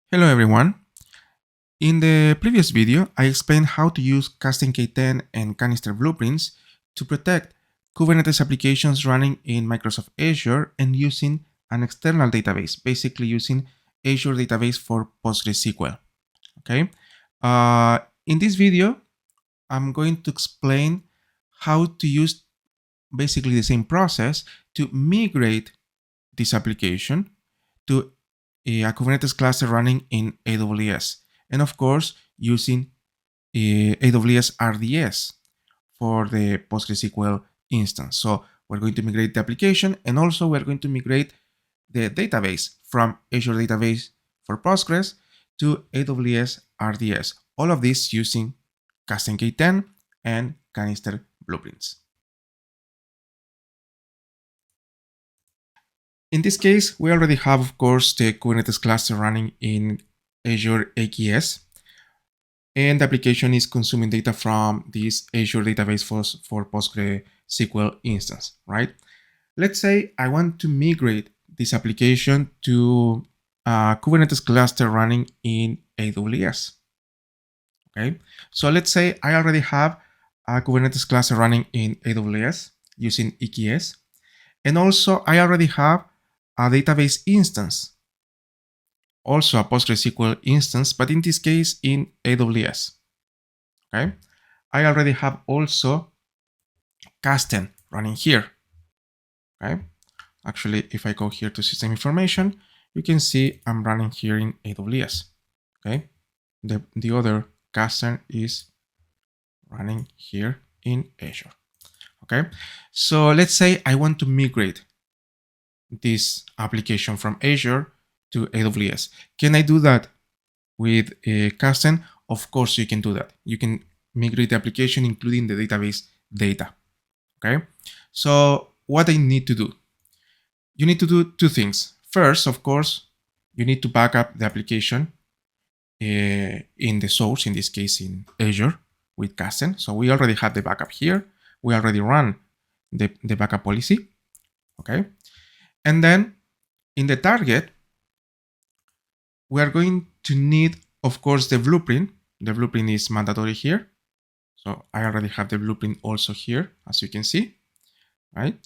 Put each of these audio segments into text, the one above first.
Hello everyone. In the previous video, I explained how to use Kasten K10 and Kanister blueprints to protect Kubernetes applications running in Microsoft Azure and using an external database, basically using Azure Database for PostgreSQL. Okay. In this video, I'm going to explain how to use basically the same process to migrate this application to a Kubernetes cluster running in AWS. And of course, using AWS RDS for the PostgreSQL instance. So we're going to migrate the application, and also we're going to migrate the database from Azure Database for Postgres to AWS RDS. All of this using Kasten K10 and Kanister blueprints. In this case, we already have, of course, the Kubernetes cluster running in Azure AKS, and the application is consuming data from this Azure Database for PostgreSQL instance, right? Let's say I want to migrate this application to a Kubernetes cluster running in AWS. Okay, so let's say I already have a Kubernetes cluster running in AWS using EKS, and also I already have a database instance, also a PostgreSQL instance, but in this case in AWS. Okay, I already have also Kasten running here. Okay, actually, if I go here to system information, you can see I'm running here in AWS. Okay, the other Kasten is running here in Azure. Okay, so let's say I want to migrate this application from Azure to AWS. Can I do that with Kasten? Of course you can do that. You can migrate the application including the database data. Okay, so what I need to do? You need to do two things. First, of course, you need to back up the application in the source, in this case in Azure with Kasten. So we already have the backup here. We already run the backup policy. Okay, and then in the target, we are going to need, of course, the blueprint. The blueprint is mandatory here. So I already have the blueprint also here, as you can see, right?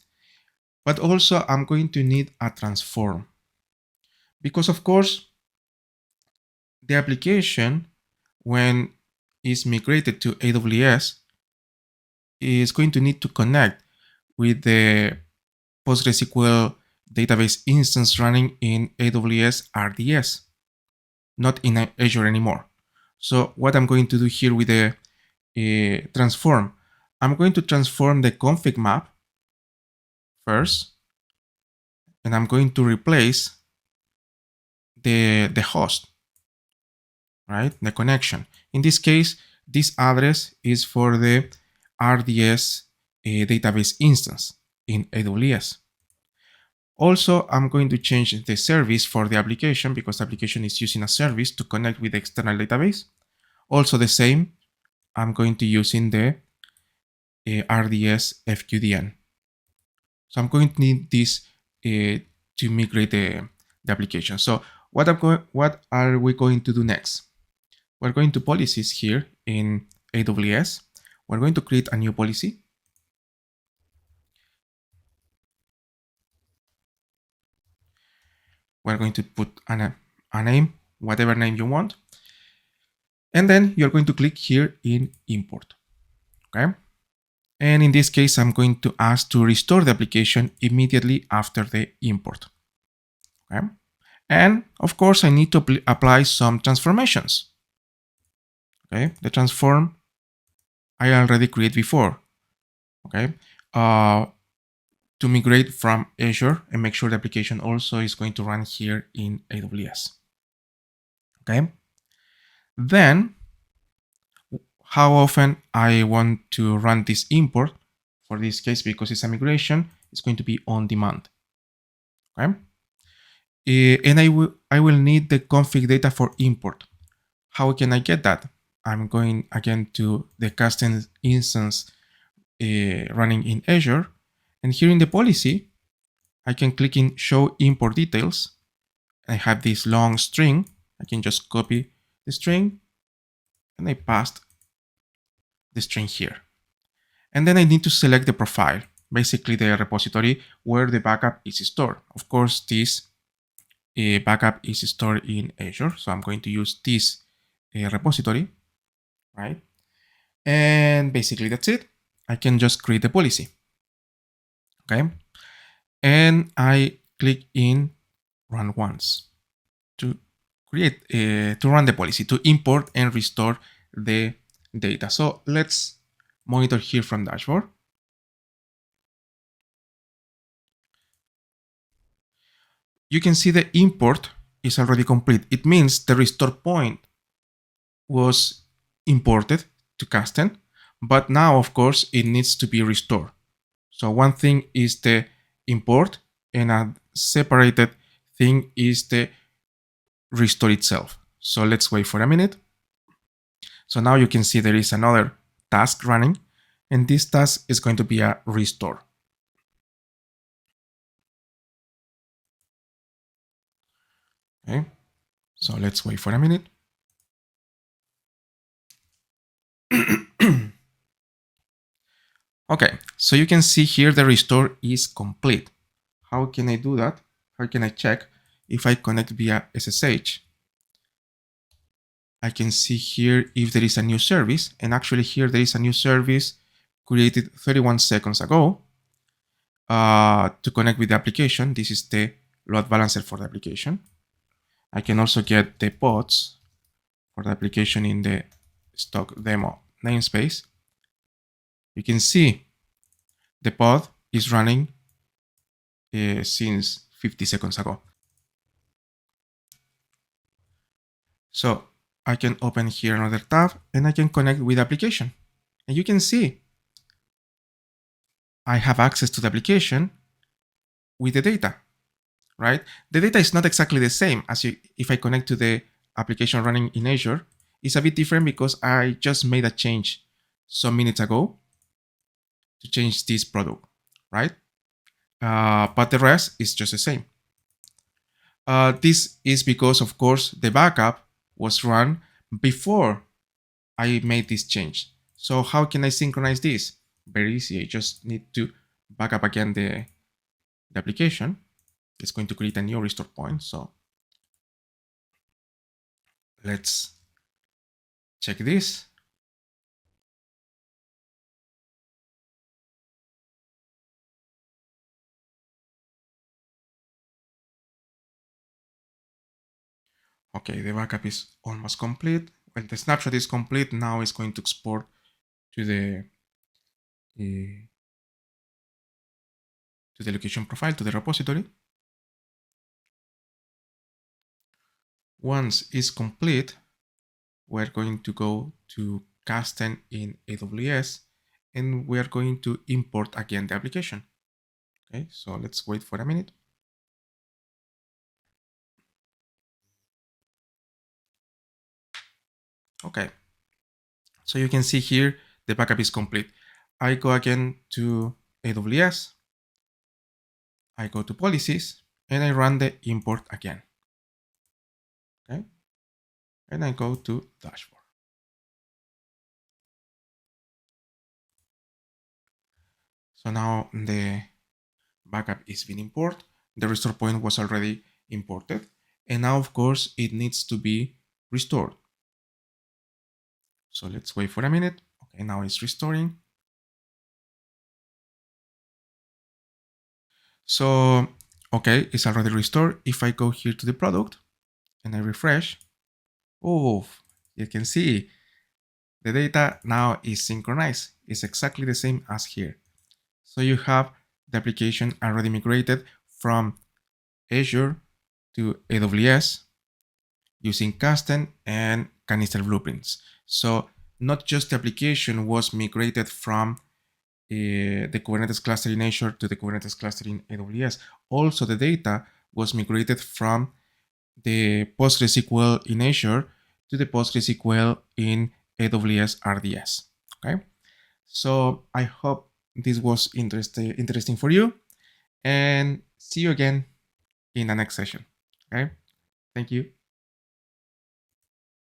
But also I'm going to need a transform, because of course, the application, when it's migrated to AWS, is going to need to connect with the PostgreSQL database instance running in AWS RDS, not in Azure anymore. So what I'm going to do here with the transform, I'm going to transform the config map first, and I'm going to replace the host, right? The connection. In this case, this address is for the RDS database instance in AWS. Also, I'm going to change the service for the application because the application is using a service to connect with the external database. Also the same, I'm going to use in the RDS FQDN. So I'm going to need this to migrate the application. So what are we going to do next? We're going to policies here in AWS. We're going to create a new policy. We're going to put a name, whatever name you want. And then you're going to click here in import. Okay. And in this case, I'm going to ask to restore the application immediately after the import. Okay. And of course, I need to apply some transformations. Okay. The transform I already created before. Okay. To migrate from Azure and make sure the application also is going to run here in AWS. Okay. Then, how often I want to run this import? For this case, because it's a migration, it's going to be on demand. Okay. And I will need the config data for import. How can I get that? I'm going again to the Kasten instance running in Azure. And here in the policy, I can click in show import details. I have this long string, I can just copy the string and I passed the string here. And then I need to select the profile, basically the repository where the backup is stored. Of course, this backup is stored in Azure, so I'm going to use this repository, right? And basically that's it. I can just create the policy, okay? And I click in run once to create, to run the policy, to import and restore the data. So let's monitor here from dashboard. You can see the import is already complete. It means the restore point was imported to Kasten, but now, of course, it needs to be restored. So one thing is the import, and a separated thing is the restore itself. So let's wait for a minute. So now you can see there is another task running, and this task is going to be a restore. Okay, so let's wait for a minute. Okay, so you can see here the restore is complete. How can I do that? How can I check? If I connect via SSH, I can see here if there is a new service, and actually here there is a new service created 31 seconds ago to connect with the application. This is the load balancer for the application. I can also get the pods for the application in the stock demo namespace. You can see the pod is running since 50 seconds ago. So I can open here another tab and I can connect with the application. And you can see I have access to the application with the data, right? The data is not exactly the same as if I connect to the application running in Azure. It's a bit different because I just made a change some minutes ago to change this product, right? But the rest is just the same. This is because, of course, the backup was run before I made this change. So how can I synchronize this? Very easy. I just need to back up again the application. It's going to create a new restore point. So let's check this. Okay, the backup is almost complete. Well, the snapshot is complete. Now it's going to export to the location profile, to the repository. Once it's complete, we're going to go to Kasten in AWS, and we're going to import again the application. Okay, so let's wait for a minute. Okay, so you can see here the backup is complete. I go again to AWS, I go to policies, and I run the import again. Okay, and I go to dashboard. So now the backup is being imported. The restore point was already imported, and now of course it needs to be restored. So let's wait for a minute. Okay, now it's restoring. So, okay, it's already restored. If I go here to the product and I refresh, oh, you can see the data now is synchronized. It's exactly the same as here. So you have the application already migrated from Azure to AWS using Kasten and Kanister blueprints. So not just the application was migrated from the Kubernetes cluster in Azure to the Kubernetes cluster in AWS. Also, the data was migrated from the PostgreSQL in Azure to the PostgreSQL in AWS RDS. Okay, so I hope this was interesting for you, and see you again in the next session. Okay, thank you.